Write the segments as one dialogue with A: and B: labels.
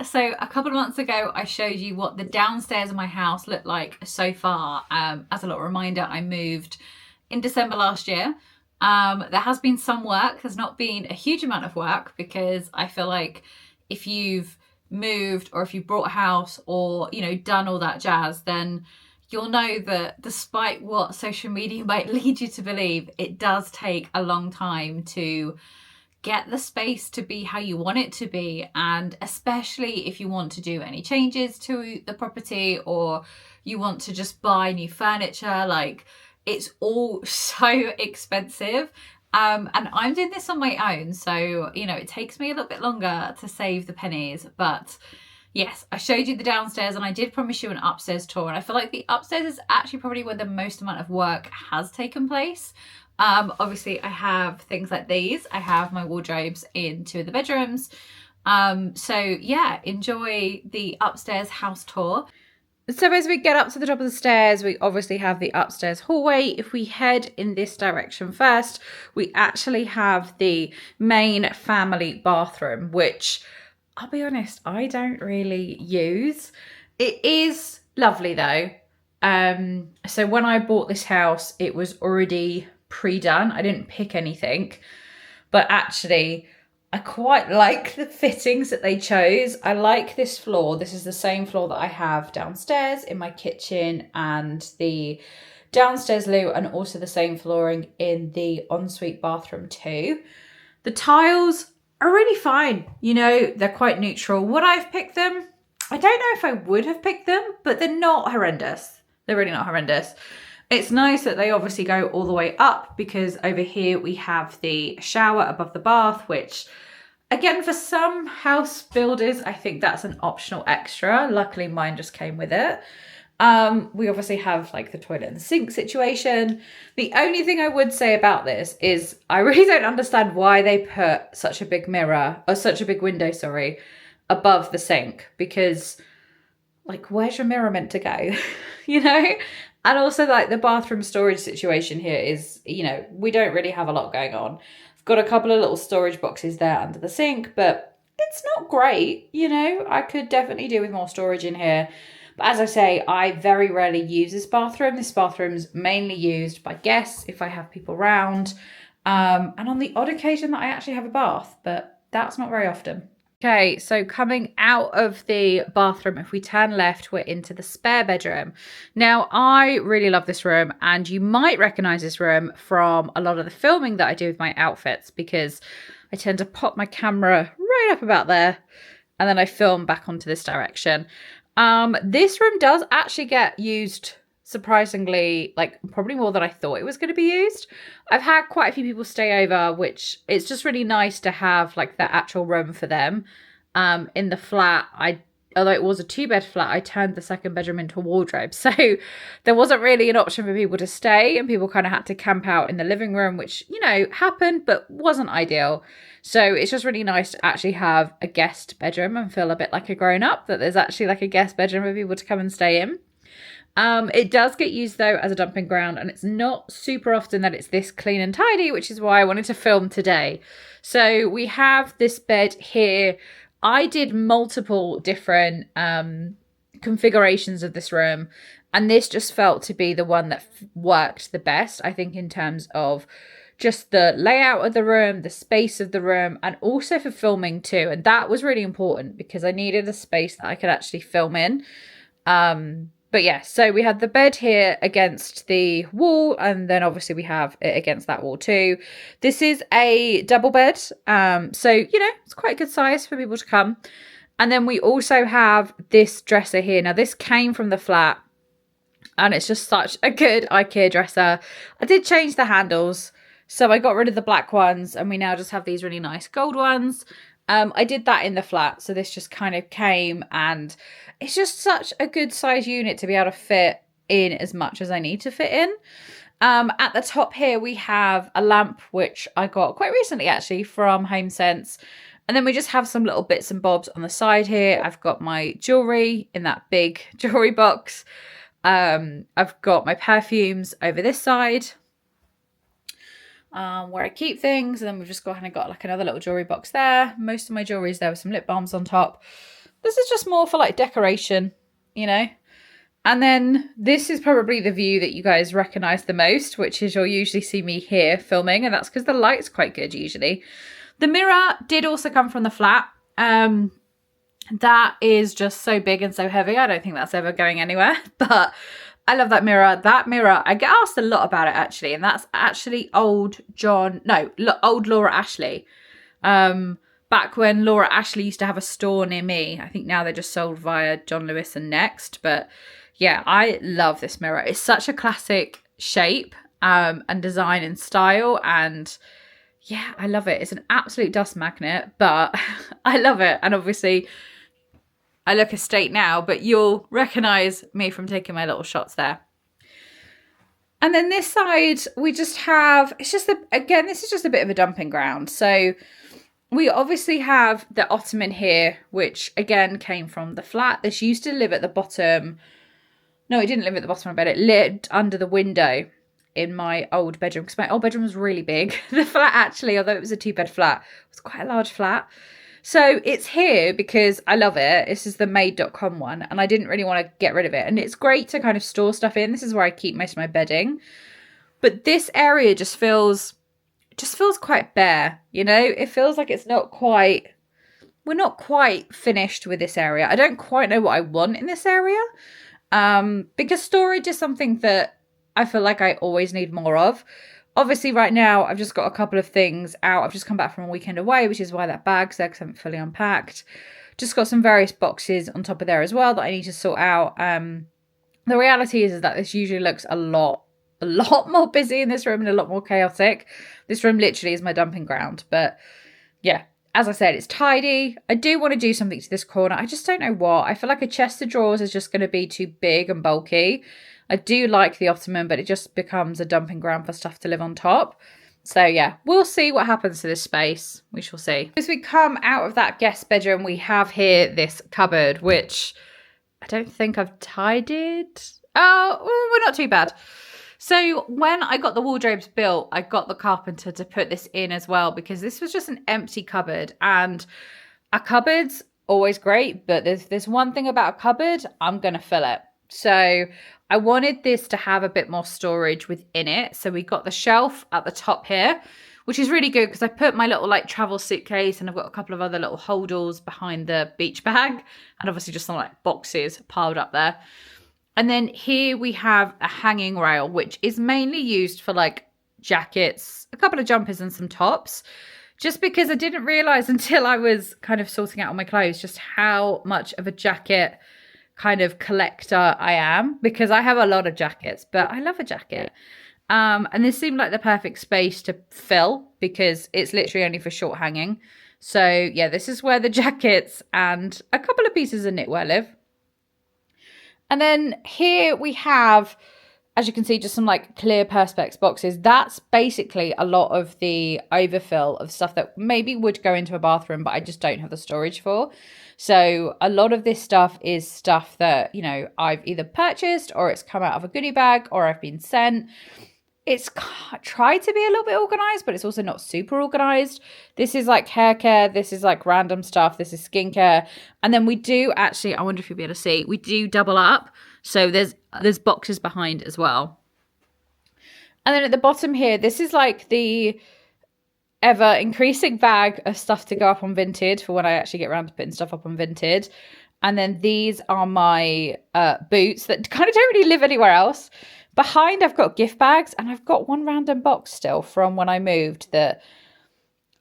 A: so a couple of months ago, I showed you what the downstairs of my house looked like so far. As a little reminder, I moved in December last year. There has been some work. There's not been a huge amount of work because I feel like if you've moved or if you bought a house or, you know, done all that jazz, then you'll know that despite what social media might lead you to believe, it does take a long time to get the space to be how you want it to be. And especially if you want to do any changes to the property or you want to just buy new furniture, like it's all so expensive. And I'm doing this on my own, so you know it takes me a little bit longer to save the pennies. But yes, I showed you the downstairs and I did promise you an upstairs tour, and I feel like the upstairs is actually probably where the most amount of work has taken place. Obviously I have things like these. I have my wardrobes in two of the bedrooms. So yeah, enjoy the upstairs house tour. So as we get up to the top of the stairs, we obviously have the upstairs hallway. If we head in this direction first, we actually have the main family bathroom, which I'll be honest, I don't really use. It is lovely though. So when I bought this house, it was already pre-done. I didn't pick anything, but actually I quite like the fittings that they chose. I like this floor. This is the same floor that I have downstairs in my kitchen and the downstairs loo, and also the same flooring in the ensuite bathroom too. The tiles are really fine. You know, they're quite neutral. Would I have picked them? I don't know if I would have picked them, but they're not horrendous. They're really not horrendous. It's nice that they obviously go all the way up because over here we have the shower above the bath, which again, for some house builders, I think that's an optional extra. Luckily, mine just came with it. We obviously have like the toilet and the sink situation. The only thing I would say about this is I really don't understand why they put such a big mirror or such a big window, sorry, above the sink, because like, where's your mirror meant to go? You know? And also like the bathroom storage situation here is, you know, we don't really have a lot going on. I've got a couple of little storage boxes there under the sink, but it's not great. You know, I could definitely do with more storage in here. But as I say, I very rarely use this bathroom. This bathroom's mainly used by guests if I have people around. And on the odd occasion that I actually have a bath, but that's not very often. Okay, so coming out of the bathroom, if we turn left, we're into the spare bedroom. Now, I really love this room, and you might recognize this room from a lot of the filming that I do with my outfits, because I tend to pop my camera right up about there, and then I film back onto this direction. This room does actually get used surprisingly, like probably more than I thought it was going to be used. I've had quite a few people stay over, which it's just really nice to have like the actual room for them. In the flat, although it was a 2-bed flat, I turned the second bedroom into a wardrobe. So there wasn't really an option for people to stay, and people kind of had to camp out in the living room, which, you know, happened, but wasn't ideal. So it's just really nice to actually have a guest bedroom and feel a bit like a grown up, that there's actually like a guest bedroom for people to come and stay in. It does get used though as a dumping ground, and it's not super often that it's this clean and tidy, which is why I wanted to film today. So we have this bed here. I did multiple different configurations of this room, and this just felt to be the one that worked the best, I think, in terms of just the layout of the room, the space of the room, and also for filming too. And that was really important because I needed a space that I could actually film in. But yeah, so we had the bed here against the wall, and then obviously we have it against that wall too. This is a double bed. So, you know, it's quite a good size for people to come. And then we also have this dresser here. Now, this came from the flat, and it's just such a good IKEA dresser. I did change the handles, so I got rid of the black ones, and we now just have these really nice gold ones. I did that in the flat, so this just kind of came, and it's just such a good size unit to be able to fit in as much as I need to fit in. At the top here, we have a lamp, which I got quite recently actually from HomeSense. And then we just have some little bits and bobs on the side here. I've got my jewelry in that big jewelry box. I've got my perfumes over this side, where I keep things. And then we've just got like another little jewelry box there. Most of my jewelry is there with some lip balms on top. this is just more for like decoration, you know. And then this is probably the view that you guys recognize the most, which is you'll usually see me here filming, and that's because the light's quite good usually. The mirror did also come from the flat. That is just so big and so heavy. I don't think that's ever going anywhere, but I love that mirror. That mirror, I get asked a lot about it actually, and that's actually old Laura Ashley. Back when Laura Ashley used to have a store near me. I think now they're just sold via John Lewis and Next, but yeah, I love this mirror. It's such a classic shape and design and style, and yeah, I love it. It's an absolute dust magnet, but I love it. And obviously I look estate now, but you'll recognise me from taking my little shots there. And then this side, we just have, this is just a bit of a dumping ground. So we obviously have the ottoman here, which again came from the flat. This used to live at the bottom. No, it didn't live at the bottom of my bed. It lived under the window in my old bedroom, because my old bedroom was really big. The flat actually, although it was a 2-bed flat, was quite a large flat. So it's here because I love it. This is the made.com one, and I didn't really want to get rid of it. And it's great to kind of store stuff in. This is where I keep most of my bedding. But this area just feels quite bare, you know? It feels like we're not quite finished with this area. I don't quite know what I want in this area. Because storage is something that I feel like I always need more of. Obviously, right now, I've just got a couple of things out. I've just come back from a weekend away, which is why that bag's there, because I haven't fully unpacked. Just got some various boxes on top of there as well that I need to sort out. The reality is that this usually looks a lot more busy in this room and a lot more chaotic. This room literally is my dumping ground. But yeah, as I said, it's tidy. I do want to do something to this corner. I just don't know what. I feel like a chest of drawers is just going to be too big and bulky. I do like the ottoman, but it just becomes a dumping ground for stuff to live on top. So yeah, we'll see what happens to this space. We shall see. As we come out of that guest bedroom, we have here this cupboard, which I don't think I've tidied. Oh, we're not too bad. So when I got the wardrobes built, I got the carpenter to put this in as well, because this was just an empty cupboard, and a cupboard's always great, but there's one thing about a cupboard, I'm going to fill it. So I wanted this to have a bit more storage within it. So we got the shelf at the top here, which is really good because I put my little like travel suitcase, and I've got a couple of other little holdalls behind the beach bag, and obviously just some like boxes piled up there. And then here we have a hanging rail, which is mainly used for like jackets, a couple of jumpers and some tops. Just because I didn't realise until I was kind of sorting out all my clothes just how much of a jacket kind of collector I am, because I have a lot of jackets, but I love a jacket. And this seemed like the perfect space to fill because it's literally only for short hanging. So yeah, this is where the jackets and a couple of pieces of knitwear live. And then here we have, as you can see, just some like clear perspex boxes. That's basically a lot of the overfill of stuff that maybe would go into a bathroom, but I just don't have the storage for. So a lot of this stuff is stuff that, you know, I've either purchased or it's come out of a goodie bag or I've been sent. It's tried to be a little bit organized, but it's also not super organized. This is like hair care. This is like random stuff. This is skincare. And then we do actually, I wonder if you'll be able to see, we do double up. So there's boxes behind as well. And then at the bottom here, this is like the ever increasing bag of stuff to go up on Vinted for when I actually get around to putting stuff up on Vinted. And then these are my boots that kind of don't really live anywhere else. Behind, I've got gift bags, and I've got one random box still from when I moved that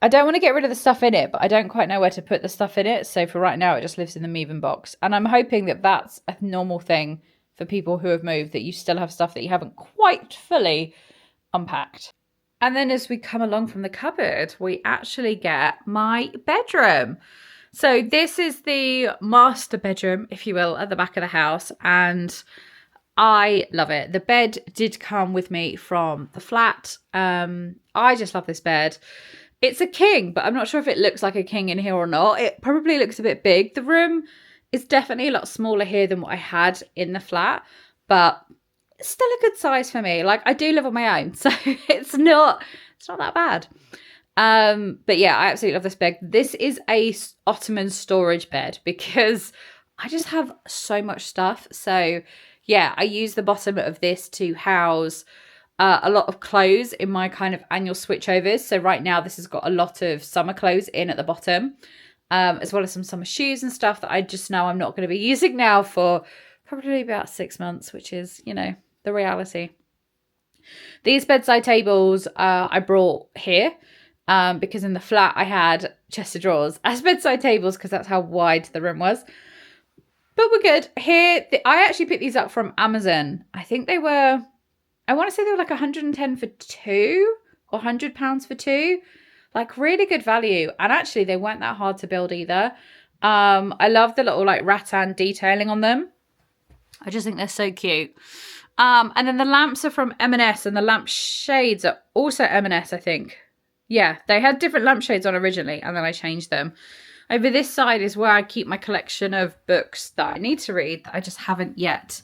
A: I don't want to get rid of the stuff in it, but I don't quite know where to put the stuff in it. So for right now, it just lives in the moving box. And I'm hoping that that's a normal thing for people who have moved, that you still have stuff that you haven't quite fully unpacked. And then as we come along from the cupboard, we actually get my bedroom. So this is the master bedroom, if you will, at the back of the house. And I love it. The bed did come with me from the flat. I just love this bed. It's a king, but I'm not sure if it looks like a king in here or not. It probably looks a bit big. The room is definitely a lot smaller here than what I had in the flat, but it's still a good size for me. Like, I do live on my own, so it's not that bad. But yeah, I absolutely love this bed. This is a Ottoman storage bed because I just have so much stuff. So yeah, I use the bottom of this to house a lot of clothes in my kind of annual switchovers. So right now this has got a lot of summer clothes in at the bottom, as well as some summer shoes and stuff that I just know I'm not going to be using now for probably about 6 months, which is, you know, the reality. These bedside tables I brought here because in the flat I had chest of drawers as bedside tables because that's how wide the room was. But we're good. Here, I actually picked these up from Amazon. I think they were, I want to say they were like 110 for two or £100 for two. Like really good value. And actually they weren't that hard to build either. I love the little like rattan detailing on them. I just think they're so cute. And then the lamps are from M&S and the lamp shades are also M&S, I think. Yeah, they had different lampshades on originally and then I changed them. Over this side is where I keep my collection of books that I need to read that I just haven't yet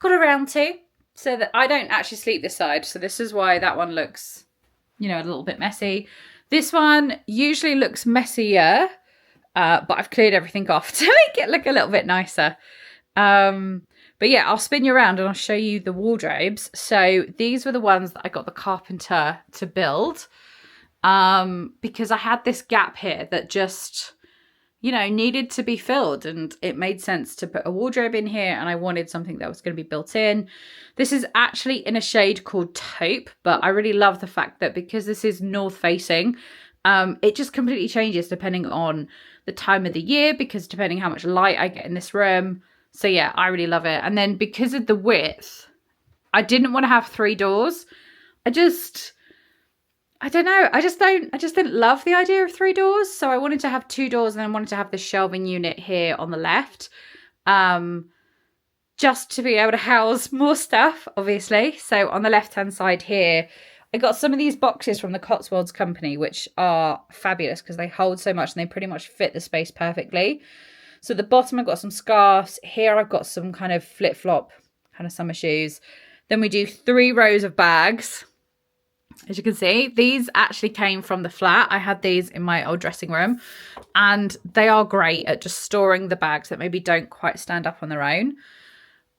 A: got around to. So that I don't actually sleep this side. So this is why that one looks, you know, a little bit messy. This one usually looks messier, but I've cleared everything off to make it look a little bit nicer. But yeah, I'll spin you around and I'll show you the wardrobes. So these were the ones that I got the carpenter to build. Because I had this gap here that just, you know, needed to be filled and it made sense to put a wardrobe in here and I wanted something that was going to be built in. This is actually in a shade called taupe, but I really love the fact that because this is north facing, it just completely changes depending on the time of the year because depending how much light I get in this room. So yeah, I really love it. And then because of the width, I didn't want to have 3 doors. I don't know. I just didn't love the idea of 3 doors. So I wanted to have 2 doors and I wanted to have the shelving unit here on the left. Just to be able to house more stuff, obviously. So on the left-hand side here, I got some of these boxes from the Cotswolds company, which are fabulous because they hold so much and they pretty much fit the space perfectly. So at the bottom, I've got some scarves. Here, I've got some kind of flip-flop kind of summer shoes. Then we do 3 rows of bags. As you can see, these actually came from the flat. I had these in my old dressing room and they are great at just storing the bags that maybe don't quite stand up on their own.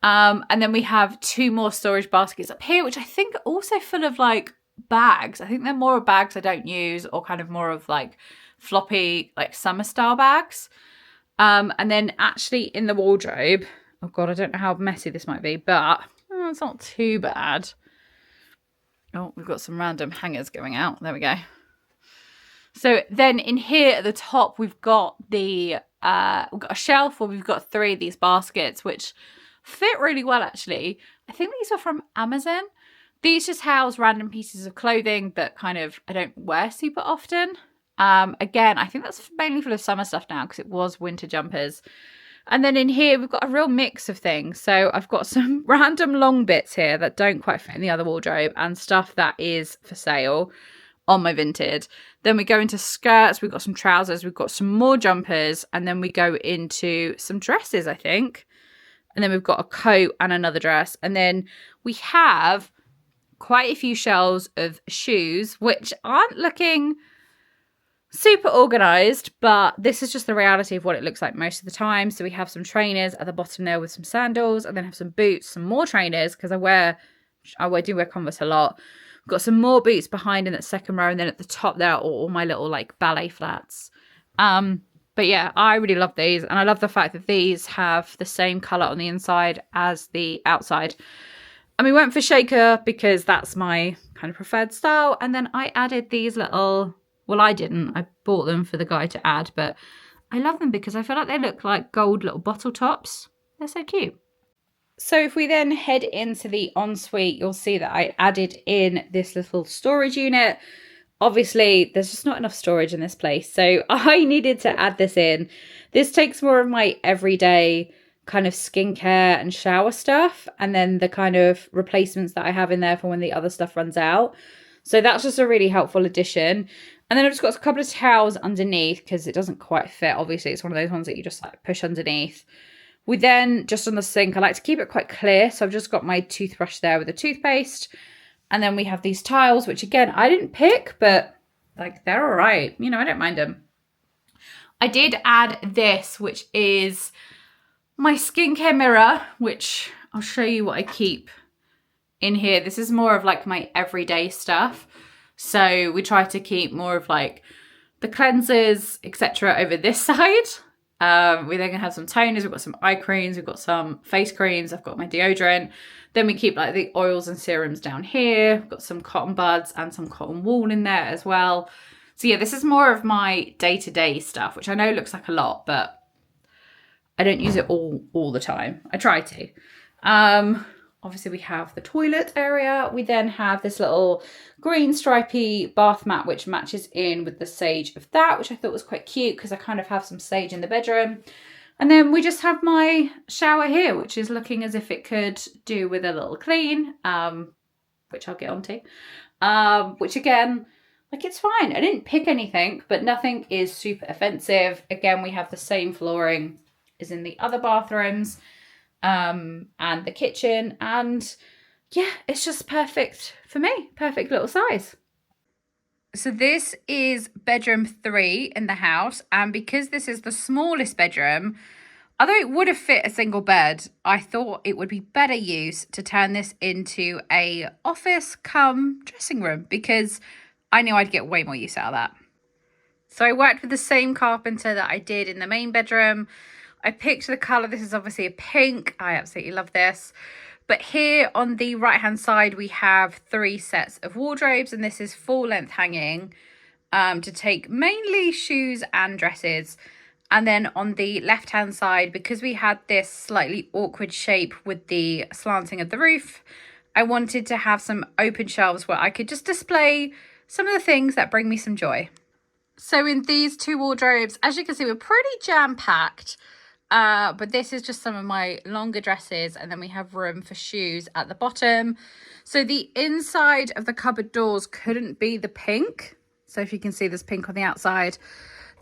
A: And then we have 2 more storage baskets up here, which I think are also full of like bags. I think they're more of bags I don't use or kind of more of like floppy, like summer style bags. And then actually in the wardrobe, oh God, I don't know how messy this might be, but it's not too bad. Oh, we've got some random hangers going out. There we go. So then in here at the top, we've got a shelf where we've got 3 of these baskets, which fit really well, actually. I think these are from Amazon. These just house random pieces of clothing that kind of I don't wear super often. Again, I think that's mainly full of summer stuff now because it was winter jumpers. And then in here, we've got a real mix of things. So I've got some random long bits here that don't quite fit in the other wardrobe and stuff that is for sale on my Vinted. Then we go into skirts. We've got some trousers. We've got some more jumpers. And then we go into some dresses, I think. And then we've got a coat and another dress. And then we have quite a few shelves of shoes, which aren't looking super organized, but this is just the reality of what it looks like most of the time. So we have some trainers at the bottom there with some sandals, and then have some boots, some more trainers because I do wear Converse a lot. We've got some more boots behind in that second row, and then at the top there are all my little like ballet flats. But yeah, I really love these, and I love the fact that these have the same color on the inside as the outside. And we went for Shaker because that's my kind of preferred style, and then I added these little. Well, I didn't. I bought them for the guy to add, but I love them because I feel like they look like gold little bottle tops. They're so cute. So if we then head into the ensuite, you'll see that I added in this little storage unit. Obviously, there's just not enough storage in this place, so I needed to add this in. This takes more of my everyday kind of skincare and shower stuff, and then the kind of replacements that I have in there for when the other stuff runs out. So that's just a really helpful addition. And then I've just got a couple of towels underneath because it doesn't quite fit. Obviously, it's one of those ones that you just like push underneath. We then, just on the sink, I like to keep it quite clear. So I've just got my toothbrush there with a toothpaste. And then we have these tiles, which again, I didn't pick, but like they're all right. You know, I don't mind them. I did add this, which is my skincare mirror, which I'll show you what I keep in here. This is more of like my everyday stuff. So we try to keep more of like the cleansers, etc. over this side. We then have some toners, we've got some eye creams, we've got some face creams, I've got my deodorant. Then we keep like the oils and serums down here. We've got some cotton buds and some cotton wool in there as well. So yeah, this is more of my day-to-day stuff, which I know looks like a lot, but I don't use it all the time. I try to. Obviously we have the toilet area. We then have this little green stripy bath mat, which matches in with the sage of that, which I thought was quite cute because I kind of have some sage in the bedroom. And then we just have my shower here, which is looking as if it could do with a little clean, which I'll get onto. Which again, like it's fine. I didn't pick anything, but nothing is super offensive. Again, we have the same flooring as in the other bathrooms. And the kitchen, and yeah, it's just perfect for me. Perfect little size. So this is bedroom 3 in the house, and because this is the smallest bedroom, although it would have fit a single bed, I thought it would be better use to turn this into a office cum dressing room, because I knew I'd get way more use out of that. So I worked with the same carpenter that I did in the main bedroom. I picked the colour. This is obviously a pink. I absolutely love this. But here on the right hand side, we have 3 sets of wardrobes, and this is full length hanging to take mainly shoes and dresses. And then on the left hand side, because we had this slightly awkward shape with the slanting of the roof, I wanted to have some open shelves where I could just display some of the things that bring me some joy. So in these 2 wardrobes, as you can see, we're pretty jam-packed. But this is just some of my longer dresses, and then we have room for shoes at the bottom. So the inside of the cupboard doors couldn't be the pink. So if you can see there's pink on the outside,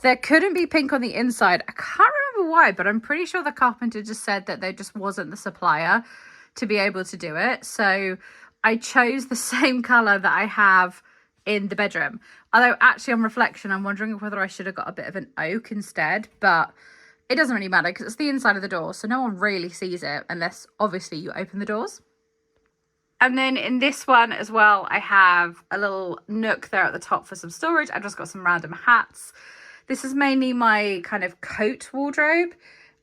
A: there couldn't be pink on the inside. I can't remember why, but I'm pretty sure the carpenter just said that there just wasn't the supplier to be able to do it. So I chose the same colour that I have in the bedroom. Although actually on reflection, I'm wondering whether I should have got a bit of an oak instead, but it doesn't really matter because it's the inside of the door, so no one really sees it unless obviously you open the doors. And then in this one as well, I have a little nook there at the top for some storage. I've just got some random hats. This is mainly my kind of coat wardrobe.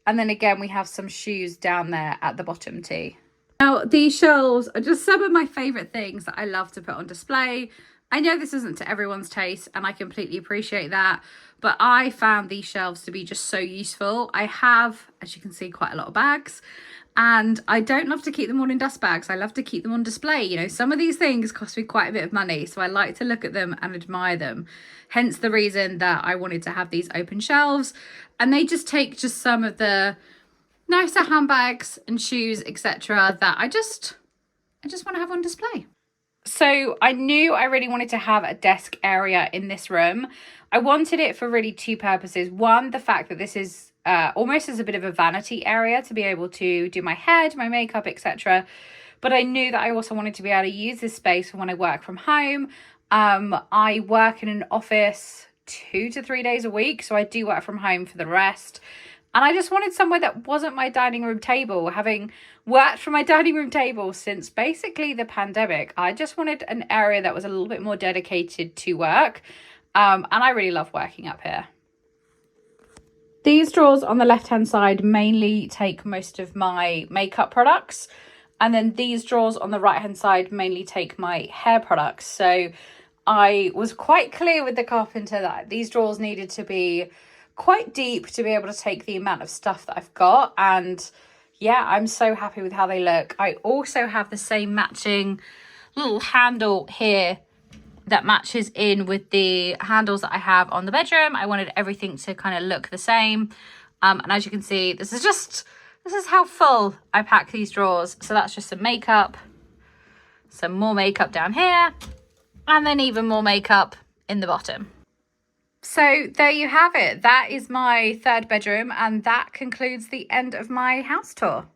A: And then again, we have some shoes down there at the bottom too. Now, these shelves are just some of my favourite things that I love to put on display. I know this isn't to everyone's taste, and I completely appreciate that, but I found these shelves to be just so useful. I have, as you can see, quite a lot of bags, and I don't love to keep them all in dust bags. I love to keep them on display. You know, some of these things cost me quite a bit of money, so I like to look at them and admire them. Hence the reason that I wanted to have these open shelves, and they just take just some of the nicer handbags and shoes, etc. that I just want to have on display. So I knew I really wanted to have a desk area in this room. I wanted it for really 2 purposes. One, the fact that this is almost as a bit of a vanity area to be able to do my hair, do my makeup, etc. But I knew that I also wanted to be able to use this space for when I work from home. I work in an office 2 to 3 days a week, so I do work from home for the rest. And I just wanted somewhere that wasn't my dining room table. Having worked from my dining room table since basically the pandemic, I just wanted an area that was a little bit more dedicated to work. And I really love working up here. These drawers on the left-hand side mainly take most of my makeup products. And then these drawers on the right-hand side mainly take my hair products. So I was quite clear with the carpenter that these drawers needed to be quite deep to be able to take the amount of stuff that I've got. And yeah, I'm so happy with how they look. I also have the same matching little handle here that matches in with the handles that I have on the bedroom. I wanted everything to kind of look the same. And as you can see, this is how full I pack these drawers. So that's just some makeup, some more makeup down here, and then even more makeup in the bottom. So there you have it. That is my 3rd bedroom, and that concludes the end of my house tour.